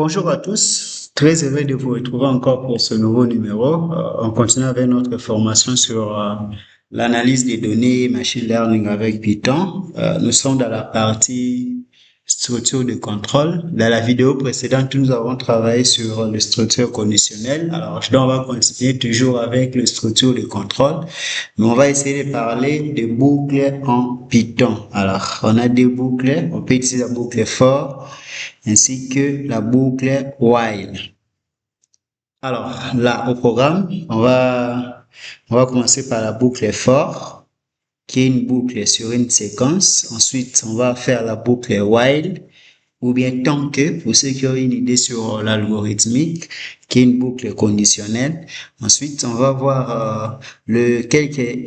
Bonjour à tous, très heureux de vous retrouver encore pour ce nouveau numéro. On continue avec notre formation sur l'analyse des données, machine learning avec Python. Nous sommes dans la partie structure de contrôle. Dans la vidéo précédente, nous avons travaillé sur les structures conditionnelles. Alors, on va continuer toujours avec les structures de contrôle, mais on va essayer de parler de boucles en Python. Alors, on a deux boucles, on peut utiliser la boucle for ainsi que la boucle while. Alors, là, au programme, on va commencer par la boucle for, qui est une boucle sur une séquence. Ensuite, on va faire la boucle while, ou bien tant que, pour ceux qui ont une idée sur l'algorithmique, qui est une boucle conditionnelle. Ensuite, on va voir quelques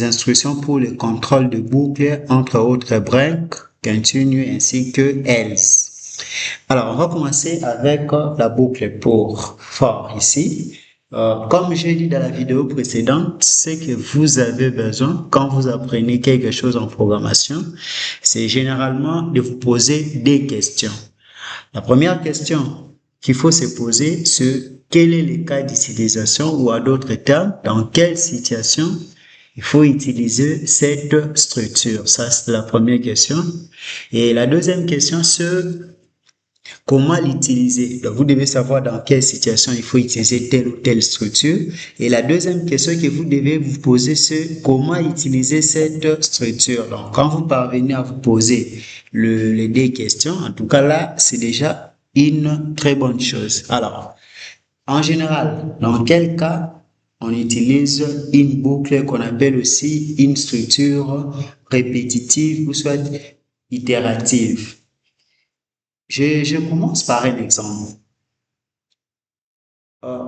instructions pour le contrôle de boucle, entre autres break, continue, ainsi que else. Alors, on va commencer avec la boucle pour for ici. Comme j'ai dit dans la vidéo précédente, ce que vous avez besoin quand vous apprenez quelque chose en programmation, c'est généralement de vous poser des questions. La première question qu'il faut se poser, c'est quel est le cas d'utilisation ou à d'autres termes, dans quelle situation il faut utiliser cette structure. Ça, c'est la première question. Et la deuxième question, c'est comment l'utiliser? Donc, vous devez savoir dans quelle situation il faut utiliser telle ou telle structure. Et la deuxième question que vous devez vous poser, c'est comment utiliser cette structure. Donc, quand vous parvenez à vous poser les deux questions, en tout cas là, c'est déjà une très bonne chose. Alors, en général, dans quel cas on utilise une boucle qu'on appelle aussi une structure répétitive ou soit itérative? Je commence par un exemple.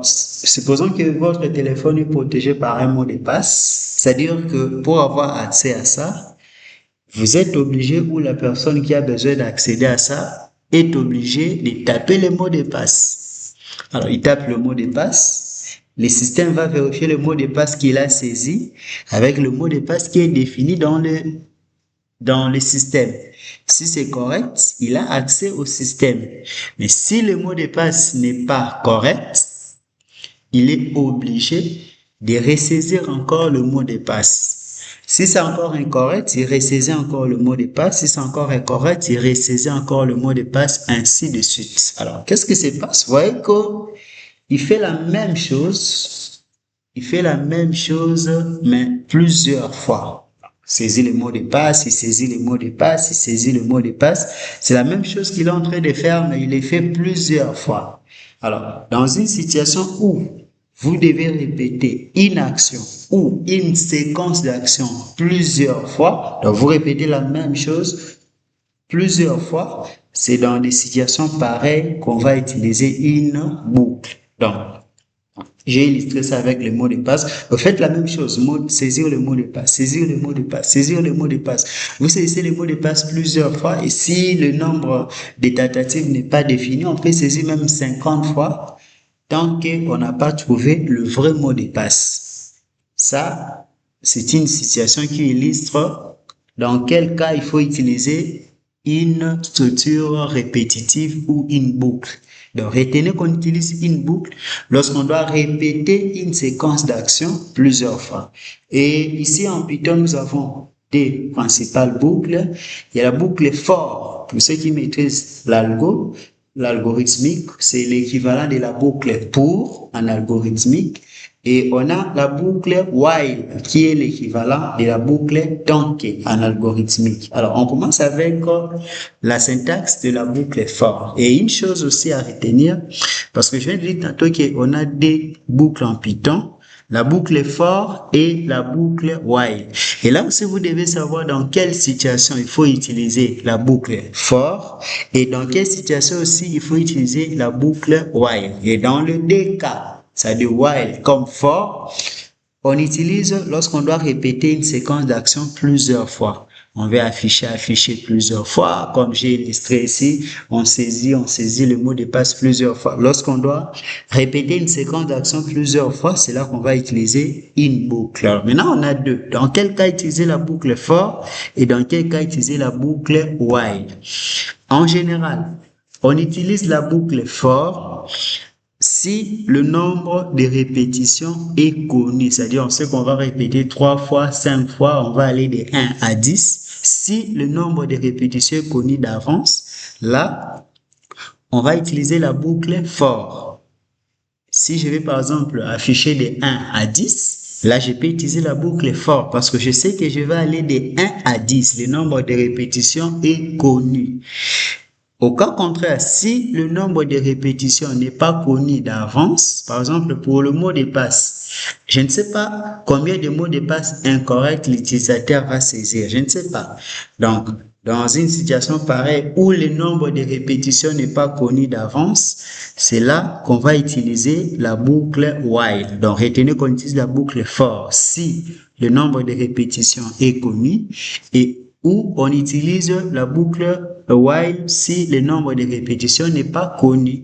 Supposons que votre téléphone est protégé par un mot de passe, c'est-à-dire que pour avoir accès à ça, vous êtes obligé ou la personne qui a besoin d'accéder à ça est obligée de taper le mot de passe. Alors, il tape le mot de passe, le système va vérifier le mot de passe qu'il a saisi avec le mot de passe qui est défini dans le système. Si c'est correct, il a accès au système. Mais si le mot de passe n'est pas correct, il est obligé de ressaisir encore le mot de passe. Si c'est encore incorrect, il ressaisit encore le mot de passe. Si c'est encore incorrect, il ressaisit encore le mot de passe, ainsi de suite. Alors, qu'est-ce qui se passe? Vous voyez qu'il fait la même chose. Il fait la même chose, mais plusieurs fois. Saisit le mot de passe, il saisit le mot de passe, il saisit le mot de passe. C'est la même chose qu'il est en train de faire, mais il le fait plusieurs fois. Alors, dans une situation où vous devez répéter une action ou une séquence d'actions plusieurs fois, donc vous répétez la même chose plusieurs fois, c'est dans des situations pareilles qu'on va utiliser une boucle. Donc, j'ai illustré ça avec le mot de passe. Vous faites la même chose, saisir le mot de passe, saisir le mot de passe, saisir le mot de passe. Vous saisissez le mot de passe plusieurs fois et si le nombre de tentatives n'est pas défini, on peut saisir même 50 fois tant qu'on n'a pas trouvé le vrai mot de passe. Ça, c'est une situation qui illustre dans quel cas il faut utiliser une structure répétitive ou une boucle. Donc, retenez qu'on utilise une boucle lorsqu'on doit répéter une séquence d'actions plusieurs fois. Et ici, en Python, nous avons deux principales boucles. Il y a la boucle for, pour ceux qui maîtrisent l'algorithmique, c'est l'équivalent de la boucle pour en algorithmique. Et on a la boucle while, qui est l'équivalent de la boucle tant en algorithmique. Alors, on commence avec la syntaxe de la boucle for. Et une chose aussi à retenir, parce que je viens de dire tantôt qu'on a des boucles en Python, la boucle for et la boucle while. Et là aussi, vous devez savoir dans quelle situation il faut utiliser la boucle for et dans quelle situation aussi il faut utiliser la boucle while. Et dans le deux cas, c'est-à-dire while comme for, on utilise lorsqu'on doit répéter une séquence d'action plusieurs fois. On veut afficher plusieurs fois, comme j'ai illustré ici, on saisit le mot de passe plusieurs fois. Lorsqu'on doit répéter une séquence d'action plusieurs fois, c'est là qu'on va utiliser une boucle. Alors, maintenant, on a deux. Dans quel cas utiliser la boucle for et dans quel cas utiliser la boucle while? En général, On utilise la boucle for si le nombre de répétitions est connu, c'est-à-dire on sait qu'on va répéter 3 fois, 5 fois, on va aller de 1 à 10. Si le nombre de répétitions est connu d'avance, là, on va utiliser la boucle for. Si je vais par exemple afficher de 1 à 10, là je peux utiliser la boucle for parce que je sais que je vais aller de 1 à 10. Le nombre de répétitions est connu. Au cas contraire, si le nombre de répétitions n'est pas connu d'avance, par exemple pour le mot de passe, je ne sais pas combien de mots de passe incorrects l'utilisateur va saisir, je ne sais pas. Donc, dans une situation pareille où le nombre de répétitions n'est pas connu d'avance, c'est là qu'on va utiliser la boucle while. Donc, retenez qu'on utilise la boucle for si le nombre de répétitions est connu et où on utilise la boucle while si le nombre de répétitions n'est pas connu.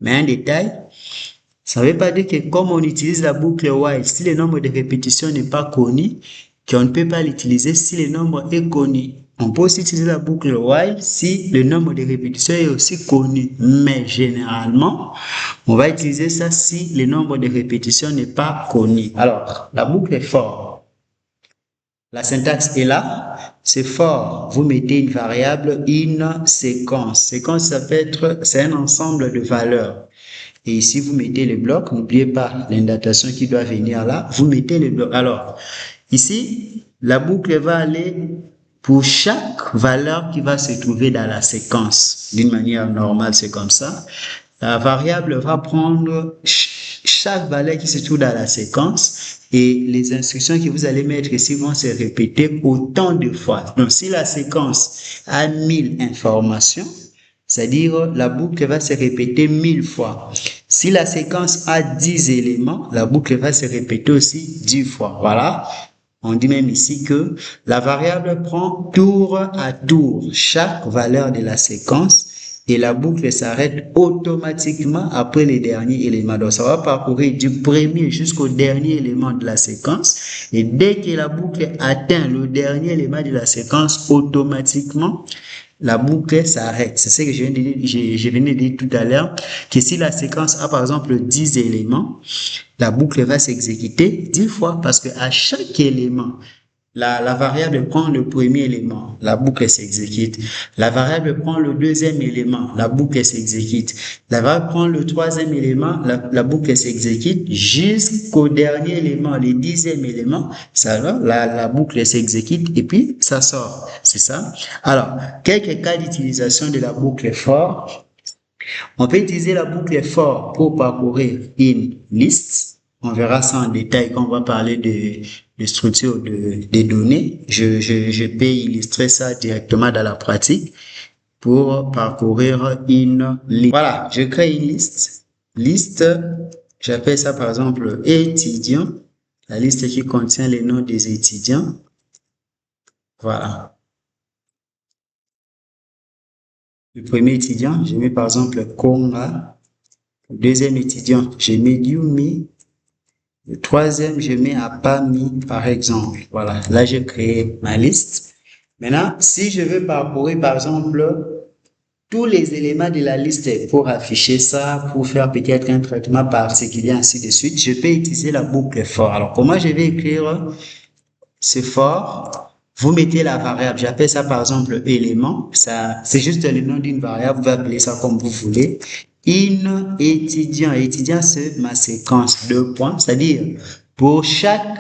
Mais un détail, ça ne veut pas dire que comme on utilise la boucle while si le nombre de répétitions n'est pas connu, qu'on ne peut pas l'utiliser si le nombre est connu. On peut aussi utiliser la boucle while si le nombre de répétitions est aussi connu. Mais généralement, on va utiliser ça si le nombre de répétitions n'est pas connu. Alors, la boucle est for. La syntaxe est là, c'est for. Vous mettez une variable, une séquence. Séquence, ça peut être, c'est un ensemble de valeurs. Et ici, vous mettez le bloc. N'oubliez pas l'indentation qui doit venir là. Vous mettez le bloc. Alors, ici, la boucle va aller pour chaque valeur qui va se trouver dans la séquence. D'une manière normale, c'est comme ça. La variable va prendre chaque valeur qui se trouve dans la séquence et les instructions que vous allez mettre ici vont se répéter autant de fois. Donc, si la séquence a 1000 informations, c'est-à-dire la boucle va se répéter 1000 fois. Si la séquence a 10 éléments, la boucle va se répéter aussi 10 fois. Voilà. On dit même ici que la variable prend tour à tour chaque valeur de la séquence et la boucle s'arrête automatiquement après les derniers éléments. Donc, ça va parcourir du premier jusqu'au dernier élément de la séquence. Et dès que la boucle atteint le dernier élément de la séquence, automatiquement, la boucle s'arrête. C'est ce que je venais de dire tout à l'heure, que si la séquence a par exemple 10 éléments, la boucle va s'exécuter 10 fois parce que à chaque élément, la variable prend le premier élément, la boucle s'exécute. La variable prend le deuxième élément, la boucle s'exécute. La variable prend le troisième élément, la boucle s'exécute jusqu'au dernier élément, le 10e élément. Ça va, la boucle s'exécute et puis ça sort. C'est ça. Alors, quelques cas d'utilisation de la boucle for. On peut utiliser la boucle for pour parcourir une liste. On verra ça en détail quand on va parler de structure des données. Je peux illustrer ça directement dans la pratique pour parcourir une liste. Voilà, je crée une liste. Liste, j'appelle ça par exemple étudiants. La liste qui contient les noms des étudiants. Voilà. Le premier étudiant, je mets par exemple Konga. Le deuxième étudiant, je mets Yumi. Le troisième, je mets Apami, par exemple. Voilà, là, j'ai créé ma liste. Maintenant, si je veux parcourir, par exemple, tous les éléments de la liste pour afficher ça, pour faire peut-être un traitement particulier, ainsi de suite, je peux utiliser la boucle for. Alors, comment je vais écrire ce for? Vous mettez la variable, j'appelle ça par exemple élément, ça, c'est juste le nom d'une variable, vous pouvez appeler ça comme vous voulez. In étudiant, étudiant c'est ma séquence, 2 points, c'est-à-dire pour chaque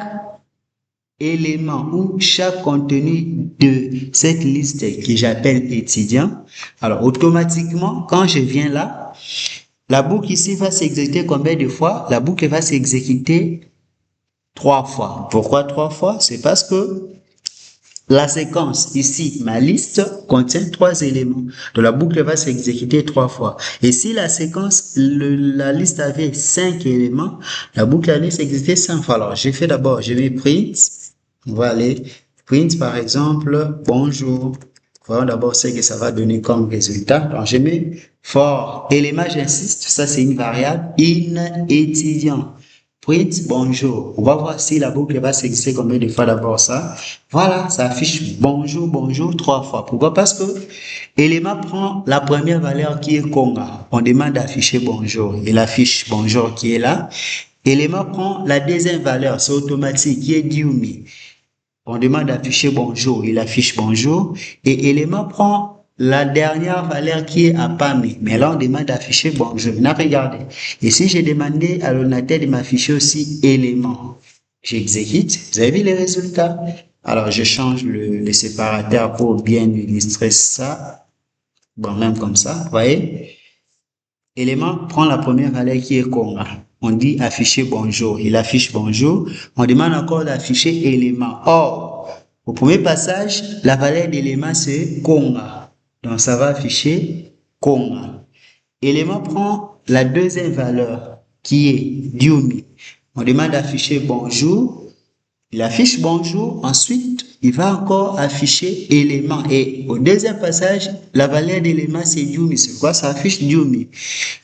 élément ou chaque contenu de cette liste que j'appelle étudiant, alors automatiquement, quand je viens là, la boucle ici va s'exécuter combien de fois? La boucle va s'exécuter 3 fois. Pourquoi 3 fois? C'est parce que la séquence, ici, ma liste, contient 3 éléments. Donc, la boucle va s'exécuter 3 fois. Et si la séquence, la liste avait 5 éléments, la boucle allait s'exécuter 5 fois. Alors, j'ai fait d'abord, je vais print. On va aller print, par exemple, bonjour. Voyons d'abord ce que ça va donner comme résultat. Donc, je mets for élément, j'insiste, ça c'est une variable, in étudiant. print bonjour. On va voir si la boucle va s'exécuter combien de fois d'abord ça. Voilà, ça affiche bonjour, bonjour 3 fois. Pourquoi? Parce que élément prend la première valeur qui est Konga. On demande d'afficher bonjour. Il affiche bonjour qui est là. Élément prend la deuxième valeur, c'est automatique, qui est Diumi. On demande d'afficher bonjour, il affiche bonjour. Et élément prend la dernière valeur qui est Apami. Mais là, on demande d'afficher bonjour. Maintenant, regardez. Ici, j'ai demandé à l'ordinateur de m'afficher aussi élément. J'exécute. Vous avez vu les résultats? Alors, je change le séparateur pour bien illustrer ça. Bon, même comme ça, vous voyez? Élément prend la première valeur qui est Konga. On dit afficher bonjour. Il affiche bonjour. On demande encore d'afficher élément. Or, au premier passage, la valeur d'élément c'est Konga. Donc, ça va afficher Konga. Élément prend la deuxième valeur qui est Diumi. On demande d'afficher bonjour. Il affiche bonjour. Ensuite, il va encore afficher élément. Et au deuxième passage, la valeur d'élément c'est Diumi. C'est quoi? Ça affiche Diumi.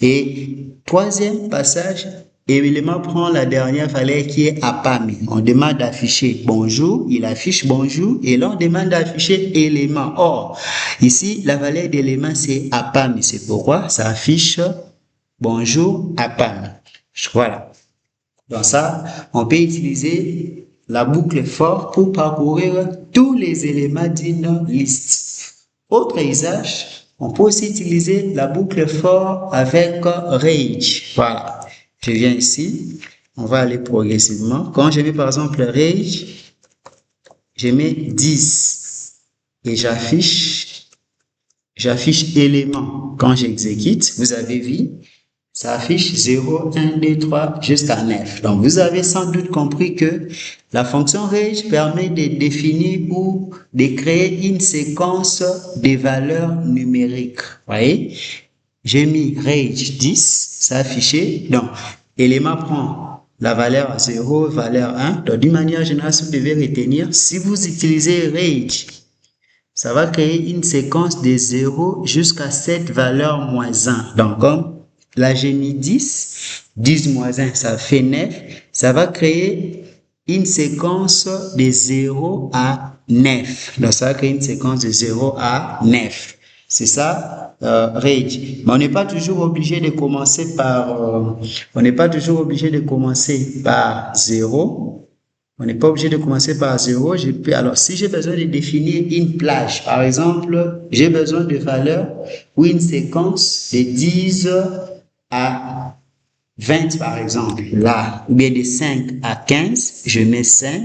Et troisième passage, élément prend la dernière valeur qui est Apami. On demande d'afficher bonjour, il affiche bonjour et là on demande d'afficher élément. Or, ici la valeur d'élément c'est Apami. C'est pourquoi ça affiche bonjour Apami. Voilà. Donc ça, on peut utiliser la boucle for pour parcourir tous les éléments d'une liste. Autre usage, on peut aussi utiliser la boucle for avec range. Voilà. Je viens ici, on va aller progressivement. Quand je mets par exemple range, je mets 10 et j'affiche élément. Quand j'exécute, vous avez vu, ça affiche 0, 1, 2, 3 jusqu'à 9. Donc, vous avez sans doute compris que la fonction range permet de définir ou de créer une séquence de valeurs numériques. Vous voyez? J'ai mis range 10, ça a affiché. Donc, élément prend la valeur 0, valeur 1. Donc, d'une manière générale, si vous devez retenir, si vous utilisez range, ça va créer une séquence de 0 jusqu'à cette valeur moins 1. Donc, comme là, j'ai mis 10, 10 moins 1, ça fait 9. Ça va créer une séquence de 0 à 9. Donc, ça va créer une séquence de 0 à 9. C'est ça, range. Mais on n'est pas toujours obligé de commencer par, 0. On n'est pas obligé de commencer par 0. Alors, si j'ai besoin de définir une plage, par exemple, j'ai besoin de valeurs ou une séquence de 10 à 20 par exemple, là, ou bien de 5 à 15, je mets 5.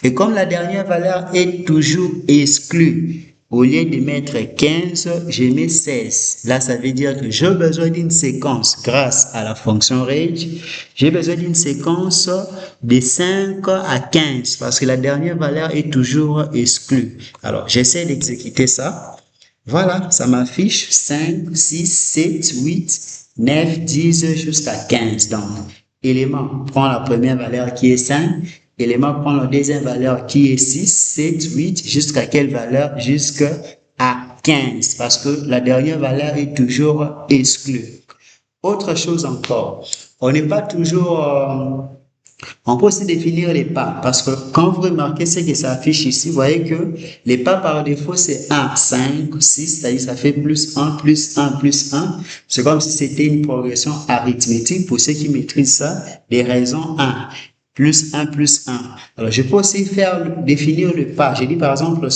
Et comme la dernière valeur est toujours exclue, au lieu de mettre 15, je mets 16. Là, ça veut dire que j'ai besoin d'une séquence grâce à la fonction range. J'ai besoin d'une séquence de 5 à 15 parce que la dernière valeur est toujours exclue. Alors, j'essaie d'exécuter ça. Voilà, ça m'affiche 5, 6, 7, 8, 9, 10 jusqu'à 15. Donc, élément prend la première valeur qui est 5. Élément prend la deuxième valeur qui est 6, 7, 8. Jusqu'à quelle valeur? Jusqu'à 15. Parce que la dernière valeur est toujours exclue. Autre chose encore. On n'est pas toujours... on peut aussi définir les pas parce que quand vous remarquez ce que ça affiche ici, vous voyez que les pas par défaut c'est 1, 5, 6, c'est-à-dire ça fait plus 1, plus 1, plus 1. C'est comme si c'était une progression arithmétique pour ceux qui maîtrisent ça, des raisons 1, plus 1, plus 1. Alors je peux aussi définir le pas. J'ai dit par exemple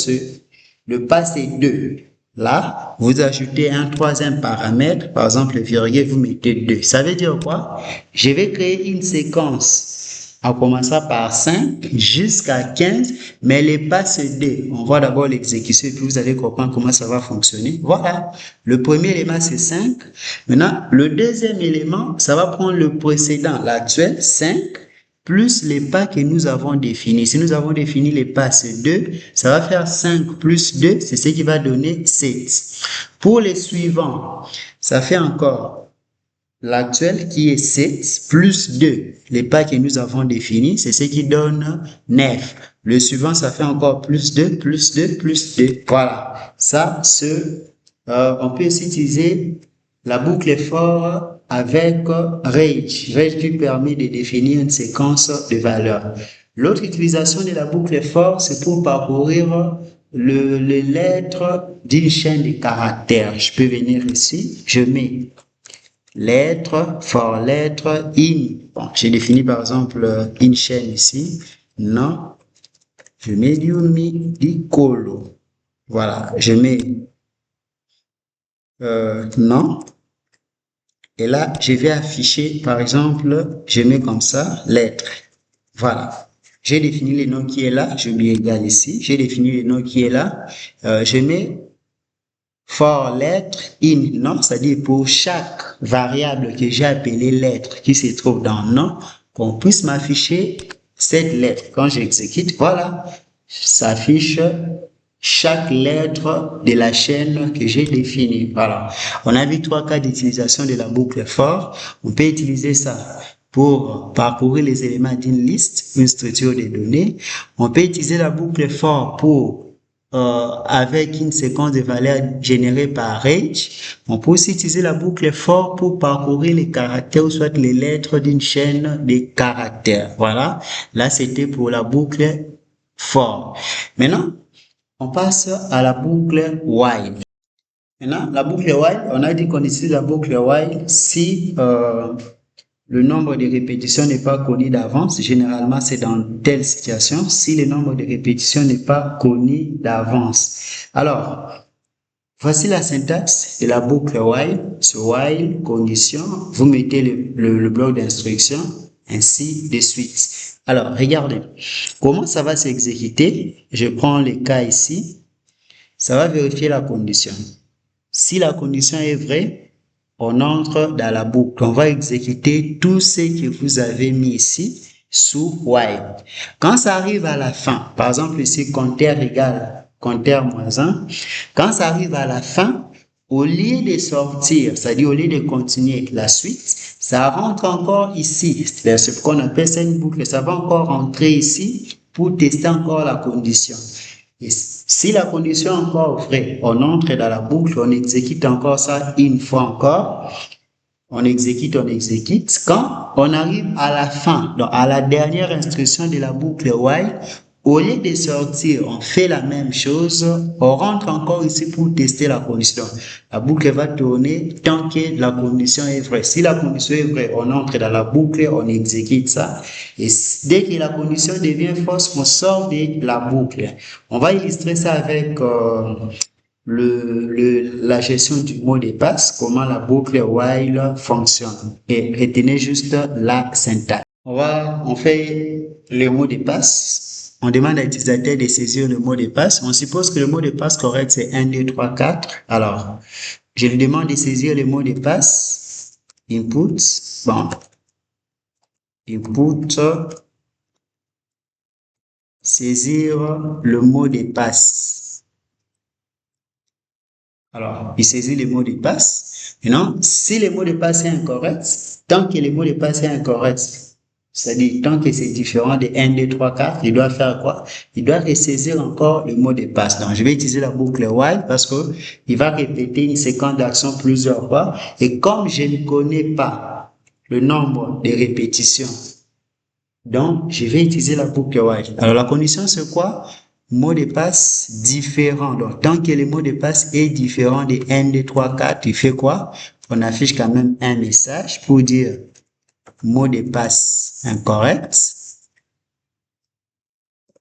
le pas c'est 2. Là, vous ajoutez un troisième paramètre, par exemple le virgule, vous mettez 2. Ça veut dire quoi? Je vais créer une séquence en commençant par 5 jusqu'à 15, mais les pas c'est 2. On va d'abord l'exécuter et puis vous allez comprendre comment ça va fonctionner. Voilà, le premier élément c'est 5. Maintenant, le deuxième élément, ça va prendre le précédent, l'actuel, 5, plus les pas que nous avons définis. Si nous avons défini les pas, c'est 2. Ça va faire 5 plus 2, c'est ce qui va donner 7. Pour les suivants, ça fait encore l'actuel qui est 7 plus 2. Les pas que nous avons définis, c'est ce qui donne 9. Le suivant, ça fait encore plus 2, plus 2, plus 2. Voilà. Ça, on peut aussi utiliser La boucle for avec range. Range qui permet de définir une séquence de valeurs. L'autre utilisation de la boucle for, c'est pour parcourir les lettres d'une chaîne de caractères. Je peux venir ici, je mets lettre, for lettre, in. Bon, j'ai défini par exemple une chaîne ici. Non, je mets du mi, du colo. Voilà, je mets non. Et là, je vais afficher, par exemple, je mets comme ça, lettre. Voilà. J'ai défini le nom qui est là, je mets égal ici. J'ai défini le nom qui est là. Je mets for lettre in nom, c'est-à-dire pour chaque variable que j'ai appelée lettre qui se trouve dans nom, qu'on puisse m'afficher cette lettre. Quand j'exécute, voilà, ça affiche chaque lettre de la chaîne que j'ai définie. Voilà. On a vu 3 cas d'utilisation de la boucle for. On peut utiliser ça pour parcourir les éléments d'une liste, une structure de données. On peut utiliser la boucle for pour avec une séquence de valeurs générée par range. On peut aussi utiliser la boucle for pour parcourir les caractères ou soit les lettres d'une chaîne de caractères. Voilà. Là, c'était pour la boucle for. Maintenant, on passe à la boucle while. Maintenant, la boucle while, on a dit qu'on utilise la boucle while si le nombre de répétitions n'est pas connu d'avance. Généralement, c'est dans telle situation si le nombre de répétitions n'est pas connu d'avance. Alors, voici la syntaxe de la boucle while. Ce while, condition, vous mettez le bloc d'instruction, ainsi de suite. Alors, regardez, comment ça va s'exécuter? Je prends le cas ici. Ça va vérifier la condition. Si la condition est vraie, on entre dans la boucle. On va exécuter tout ce que vous avez mis ici sous while. Quand ça arrive à la fin, par exemple ici, compteur égale compteur moins 1, quand ça arrive à la fin, au lieu de sortir, c'est-à-dire au lieu de continuer la suite, ça rentre encore ici. C'est ce qu'on appelle ça une boucle. Ça va encore rentrer ici pour tester encore la condition. Et si la condition est encore vraie, on entre dans la boucle, on exécute encore ça une fois encore. On exécute. Quand on arrive à la fin, donc à la dernière instruction de la boucle while, au lieu de sortir, on fait la même chose, on rentre encore ici pour tester la condition. La boucle va tourner tant que la condition est vraie. Si la condition est vraie, on entre dans la boucle, on exécute ça. Et dès que la condition devient fausse, on sort de la boucle. On va illustrer ça avec la gestion du mot de passe, comment la boucle while fonctionne. Et retenez juste la syntaxe. On fait le mot de passe. On demande à l'utilisateur de saisir le mot de passe. On suppose que le mot de passe correct, c'est 1, 2, 3, 4. Alors, je lui demande de saisir le mot de passe. Input. Bon. Input. Saisir le mot de passe. Alors, il saisit le mot de passe. Maintenant, si le mot de passe est incorrect, tant que le mot de passe est incorrect, c'est-à-dire, tant que c'est différent de 1, 2, 3, 4, il doit faire quoi? Il doit ressaisir encore le mot de passe. Donc, je vais utiliser la boucle while parce que il va répéter une séquence d'actions plusieurs fois. Et comme je ne connais pas le nombre de répétitions, donc, je vais utiliser la boucle while. Alors, la condition, c'est quoi? Mot de passe différent. Donc, tant que le mot de passe est différent de 1, 2, 3, 4, il fait quoi? On affiche quand même un message pour dire mot de passe incorrect.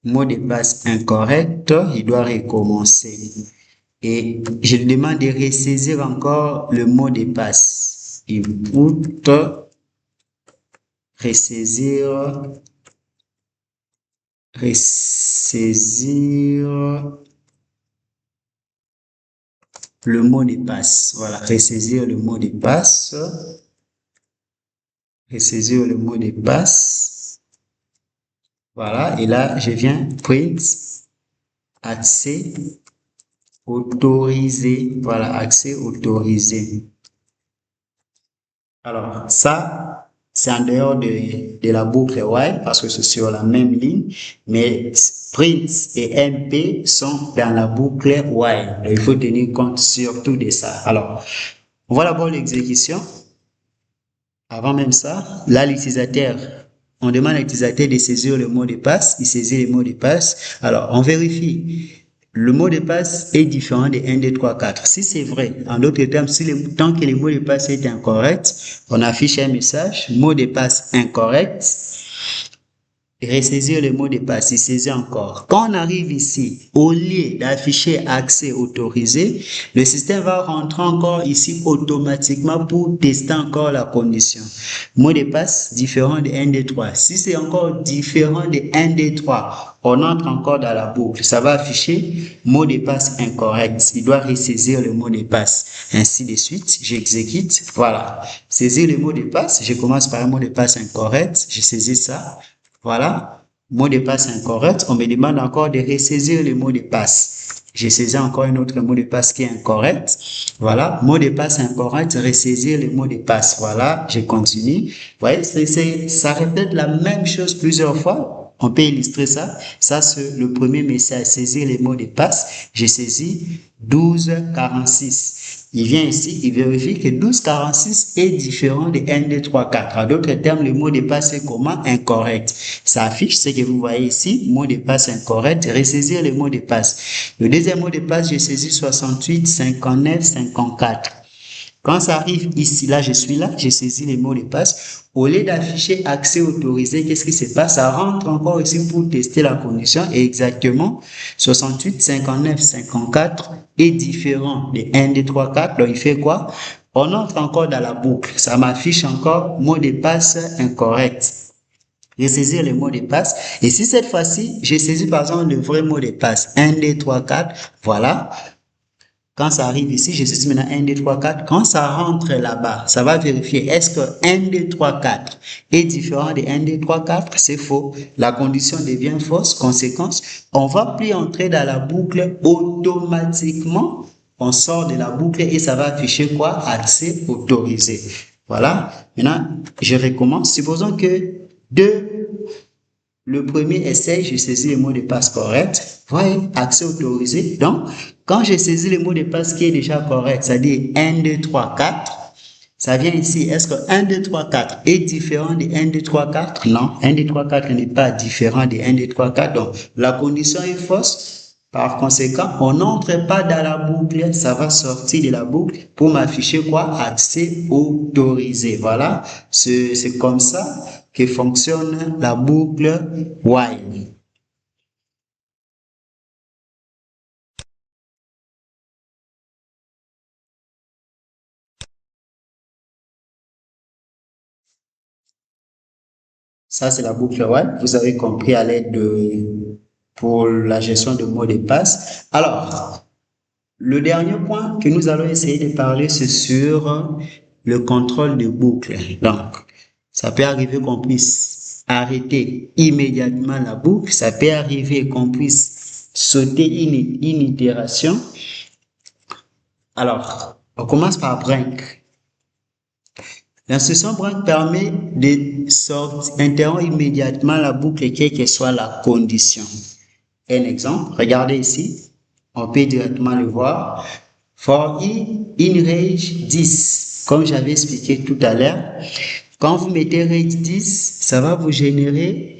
Mot de passe incorrect, il doit recommencer. Et je lui demande de ressaisir encore le mot de passe. Input, ressaisir le mot de passe. Voilà, ressaisir le mot de passe. Ressaisir le mot de passe. Voilà, et là, je viens print accès autorisé. Voilà, accès autorisé. Alors, ça, c'est en dehors de la boucle while parce que c'est sur la même ligne, mais print et MP sont dans la boucle while. Donc, il faut tenir compte surtout de ça. Alors, On voit d'abord l'exécution. Avant même ça, là, l'utilisateur, on demande à l'utilisateur de saisir le mot de passe. Il saisit le mot de passe. Alors, on vérifie. Le mot de passe est différent de 1, 2, 3, 4. Si c'est vrai, en d'autres termes, tant que le mot de passe est incorrect, on affiche un message, mot de passe incorrect, ressaisir le mot de passe, il saisit encore. Quand on arrive ici, au lieu d'afficher accès autorisé, le système va rentrer encore ici automatiquement pour tester encore la condition. Mot de passe différent de 1, 2, 3. Si c'est encore différent de 1, 2, 3, on entre encore dans la boucle. Ça va afficher mot de passe incorrect. Il doit ressaisir le mot de passe. Ainsi de suite, j'exécute. Voilà. Saisir le mot de passe. Je commence par un mot de passe incorrect. Je saisis ça. Voilà, mot de passe incorrect. On me demande encore de ressaisir le mot de passe. J'ai saisi encore un autre mot de passe qui est incorrect. Voilà, mot de passe incorrect, ressaisir le mot de passe. Voilà, je continue. Vous voyez, ça répète la même chose plusieurs fois. On peut illustrer ça. Ça, c'est le premier message, saisir les mots de passe. J'ai saisi 1246. Il vient ici, il vérifie que 1246 est différent de 1, 2, 3, 4. En d'autres termes, le mot de passe est comment? Incorrect. Ça affiche ce que vous voyez ici, mot de passe incorrect, ressaisir le mot de passe. Le deuxième mot de passe, j'ai saisi 68, 59, 54. Quand ça arrive ici, là, je suis là, j'ai saisi les mots de passe. Au lieu d'afficher accès autorisé, qu'est-ce qui se passe? Ça rentre encore ici pour tester la condition et exactement 68, 59, 54 est différent de 1, 2, 3, 4. Donc, il fait quoi? On entre encore dans la boucle. Ça m'affiche encore mot de passe incorrect. Je saisis le mot de passe. Et si cette fois-ci, j'ai saisi par exemple le vrai mot de passe, 1, 2, 3, 4, voilà. Quand ça arrive ici, je saisis maintenant 1, 2, 3, 4. Quand ça rentre là-bas, ça va vérifier est-ce que 1, 2, 3, 4 est différent de 1, 2, 3, 4? C'est faux. La condition devient fausse. Conséquence, on va plus entrer dans la boucle automatiquement. On sort de la boucle et ça va afficher quoi? Accès autorisé. Voilà. Maintenant, je recommence. Supposons que le premier essai, je saisis le mot de passe correct. Voyez, accès autorisé. Donc, quand j'ai saisi le mot de passe qui est déjà correct, c'est-à-dire 1, 2, 3, 4, ça vient ici. Est-ce que 1, 2, 3, 4 est différent de 1, 2, 3, 4? Non, 1, 2, 3, 4 n'est pas différent de 1, 2, 3, 4. Donc, la condition est fausse. Par conséquent, on n'entre pas dans la boucle. Ça va sortir de la boucle pour m'afficher quoi? Accès autorisé. Voilà, c'est comme ça que fonctionne la boucle while. Ça, c'est la boucle while. Vous avez compris à l'aide pour la gestion de mots de passe. Alors, le dernier point que nous allons essayer de parler, c'est sur le contrôle de boucle. Donc, ça peut arriver qu'on puisse arrêter immédiatement la boucle. Ça peut arriver qu'on puisse sauter une itération. Alors, on commence par break. L'instruction break permet d'interrompre immédiatement la boucle, quelle que soit la condition. Un exemple, regardez ici, on peut directement le voir. For in range 10, comme j'avais expliqué tout à l'heure, quand vous mettez range 10, ça va vous générer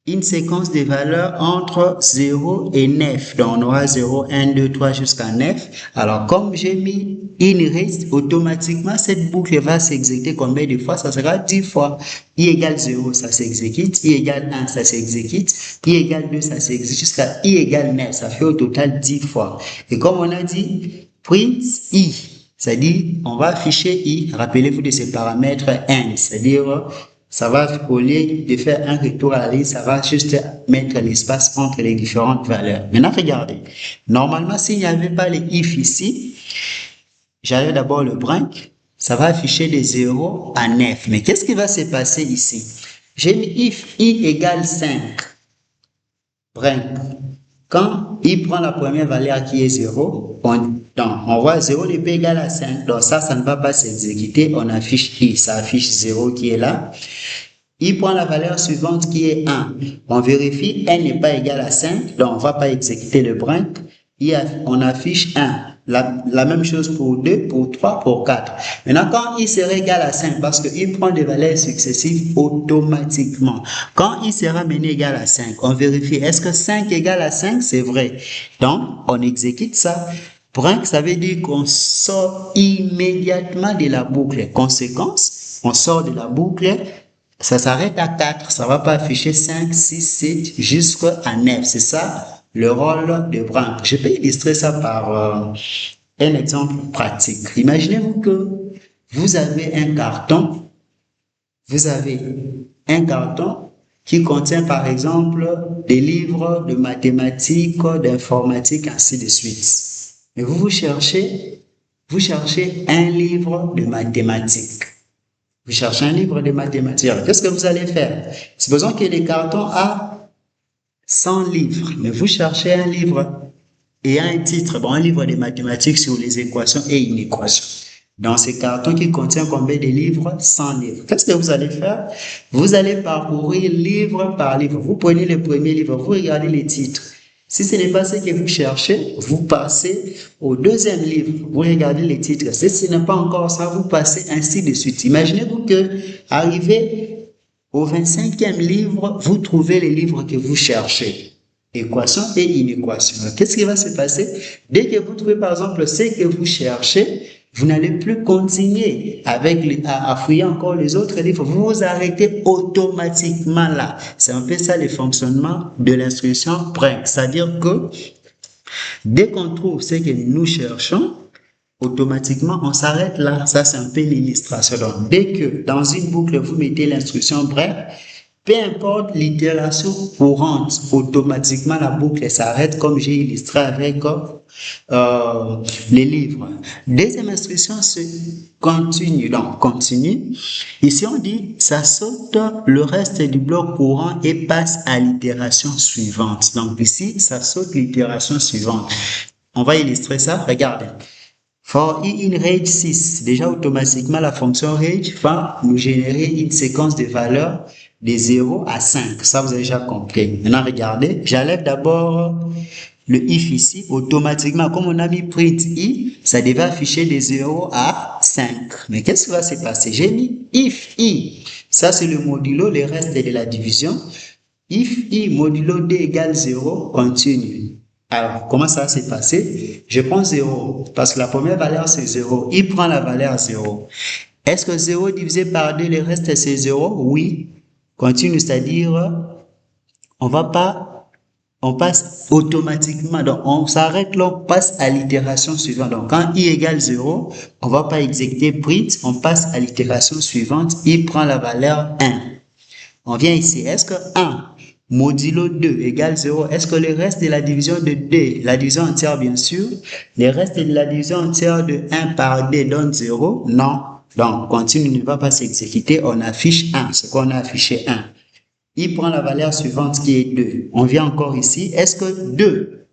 une séquence de valeurs entre 0 et 9. Donc, on aura 0, 1, 2, 3 jusqu'à 9. Alors, comme j'ai mis in range, automatiquement, cette boucle va s'exécuter combien de fois? Ça sera 10 fois. I égale 0, ça s'exécute. I égale 1, ça s'exécute. I égale 2, ça s'exécute. Jusqu'à I égale 9, ça fait au total 10 fois. Et comme on a dit, print I, c'est-à-dire, on va afficher I. Rappelez-vous de ce paramètre end, c'est-à-dire, ça va, au lieu de faire un retour à la ligne, ça va juste mettre l'espace entre les différentes valeurs. Maintenant, regardez. Normalement, s'il n'y avait pas les if ici, j'avais d'abord le break, ça va afficher de 0 à 9. Mais qu'est-ce qui va se passer ici? J'ai mis if i égale 5. Break. Quand il prend la première valeur qui est 0, on voit 0 n'est pas égal à 5. Donc ça ne va pas s'exécuter. On affiche i, ça affiche 0 qui est là. Il prend la valeur suivante qui est 1. On vérifie, n n'est pas égal à 5, donc on ne va pas exécuter le break. On affiche 1. La même chose pour 2, pour 3, pour 4. Maintenant, quand i sera égal à 5, parce qu'il prend des valeurs successives automatiquement. Quand i sera mené égal à 5, on vérifie, est-ce que 5 égale à 5? C'est vrai. Donc, on exécute ça. Brink, ça veut dire qu'on sort immédiatement de la boucle. Conséquence, on sort de la boucle, ça s'arrête à 4, ça ne va pas afficher 5, 6, 7 jusqu'à 9. C'est ça le rôle de Brink. Je peux illustrer ça par un exemple pratique. Imaginez-vous que vous avez un carton, qui contient par exemple des livres de mathématiques, d'informatique, ainsi de suite. Mais vous cherchez un livre de mathématiques. Vous cherchez un livre de mathématiques. Alors, qu'est-ce que vous allez faire? Supposons que le carton a 100 livres, mais vous cherchez un livre et un titre, un livre de mathématiques sur les équations et une équation. Dans ce carton qui contient combien de livres? 100 livres. Qu'est-ce que vous allez faire? Vous allez parcourir livre par livre. Vous prenez le premier livre, vous regardez les titres. Si ce n'est pas ce que vous cherchez, vous passez au deuxième livre, vous regardez les titres. Si ce n'est pas encore ça, vous passez ainsi de suite. Imaginez-vous que, arrivé au 25e livre, vous trouvez les livres que vous cherchez. Équation et inéquation. Qu'est-ce qui va se passer? Dès que vous trouvez, par exemple, ce que vous cherchez, vous n'allez plus continuer à fouiller encore les autres livres. Vous vous arrêtez automatiquement là. C'est un peu ça le fonctionnement de l'instruction Brink. C'est-à-dire que dès qu'on trouve ce que nous cherchons, automatiquement, on s'arrête là. Ça, c'est un peu l'illustration. Donc, dès que dans une boucle, vous mettez l'instruction Brink, peu importe l'itération courante, automatiquement la boucle s'arrête comme j'ai illustré avec les livres. Deuxième instruction, c'est continue. Donc, continue. Ici, on dit, ça saute le reste du bloc courant et passe à l'itération suivante. Donc, ici, ça saute l'itération suivante. On va illustrer ça. Regardez. For i in range 6, déjà automatiquement la fonction range va nous générer une séquence de valeurs de 0 à 5. Ça, vous avez déjà compris. Maintenant, regardez, j'enlève d'abord le if ici. Automatiquement, comme on a mis print i, ça devait afficher de 0 à 5. Mais qu'est-ce qui va se passer? J'ai mis if i. Ça, c'est le modulo, le reste de la division. If i modulo d égale 0, continue. Alors, comment ça s'est passé? Je prends 0, parce que la première valeur, c'est 0. Il prend la valeur 0. Est-ce que 0 divisé par 2, le reste, c'est 0? Oui. Continue, c'est-à-dire, on passe automatiquement. Donc, on s'arrête là, on passe à l'itération suivante. Donc, quand i égale 0, on ne va pas exécuter print, on passe à l'itération suivante. I prend la valeur 1. On vient ici. Est-ce que 1 modulo 2 égale 0, est-ce que le reste de la division de 2, la division entière bien sûr, le reste de la division entière de 1 par 2 donne 0? Non. Donc, continue ne va pas s'exécuter, on affiche 1, c'est qu'on a affiché 1. Il prend la valeur suivante qui est 2. On vient encore ici, est-ce que 2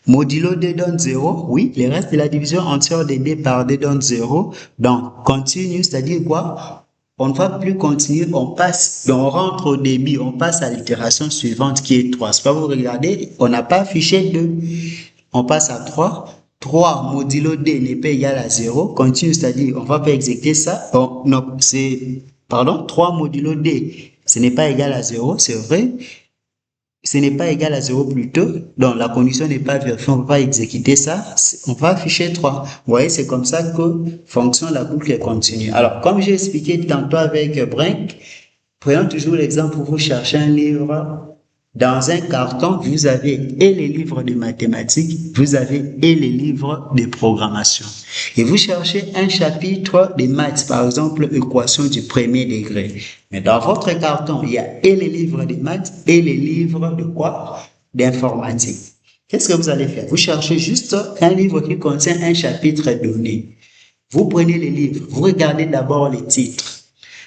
modulo 2 donne 0? Oui, le reste de la division entière de 2 par 2 donne 0. Donc, continue, c'est-à-dire quoi? On ne va plus continuer, on rentre au début, on passe à l'itération suivante qui est 3. C'est pas vous regardez, on n'a pas affiché 2. On passe à 3. 3 modulo d n'est pas égal à 0. Continue, c'est-à-dire, on ne va pas exécuter ça. Non, 3 modulo d, ce n'est pas égal à 0, c'est vrai. Ce n'est pas égal à 0 plutôt, donc la condition n'est pas vérifiée, on ne va pas exécuter ça, on va afficher 3. Vous voyez, c'est comme ça que fonctionne la boucle continue. Alors, comme j'ai expliqué tantôt avec Brink, prenons toujours l'exemple où vous cherchez un livre. Dans un carton, vous avez et les livres de mathématiques, vous avez et les livres de programmation. Et vous cherchez un chapitre de maths, par exemple, équation du premier degré. Mais dans votre carton, il y a et les livres de maths et les livres de quoi? D'informatique. Qu'est-ce que vous allez faire? Vous cherchez juste un livre qui contient un chapitre donné. Vous prenez les livres, vous regardez d'abord les titres.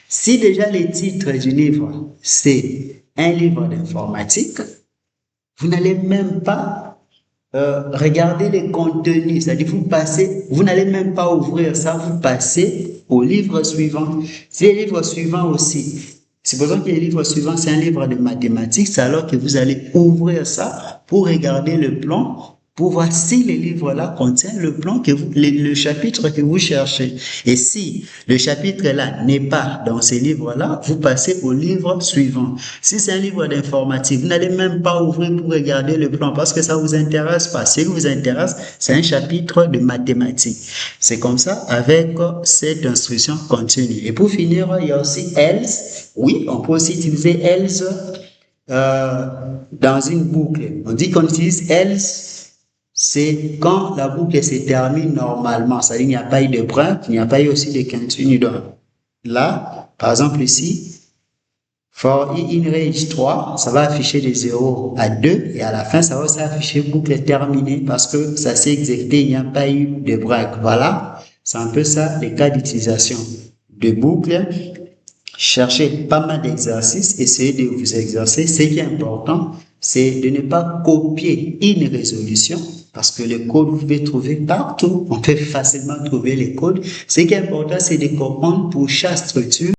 Si déjà les titres du livre, c'est un livre d'informatique, vous n'allez même pas regarder les contenus, c'est-à-dire vous n'allez même pas ouvrir ça, vous passez au livre suivant. Si le livre suivant aussi, supposons que le livre suivant c'est un livre de mathématiques, c'est alors que vous allez ouvrir ça pour regarder le plan, pour voir si le livre-là contient le plan le chapitre que vous cherchez. Et si le chapitre-là n'est pas dans ce livre-là, vous passez au livre suivant. Si c'est un livre d'informatique, vous n'allez même pas ouvrir pour regarder le plan parce que ça vous intéresse pas. Ce qui vous intéresse, c'est un chapitre de mathématiques. C'est comme ça avec cette instruction continue. Et pour finir, il y a aussi else. Oui, on peut aussi utiliser else dans une boucle. On dit qu'on utilise else, c'est quand la boucle se termine normalement. C'est-à-dire qu'il n'y a pas eu de break, il n'y a pas eu aussi de continue. Donc, là, par exemple ici, for in range 3, ça va afficher de 0 à 2 et à la fin, ça va aussi afficher boucle terminée parce que ça s'est exécuté, il n'y a pas eu de break. Voilà, c'est un peu ça les cas d'utilisation de boucle. Cherchez pas mal d'exercices, essayez de vous exercer. Ce qui est important, c'est de ne pas copier une résolution parce que les codes, vous pouvez trouver partout. On peut facilement trouver les codes. Ce qui est important, c'est de comprendre pour chaque structure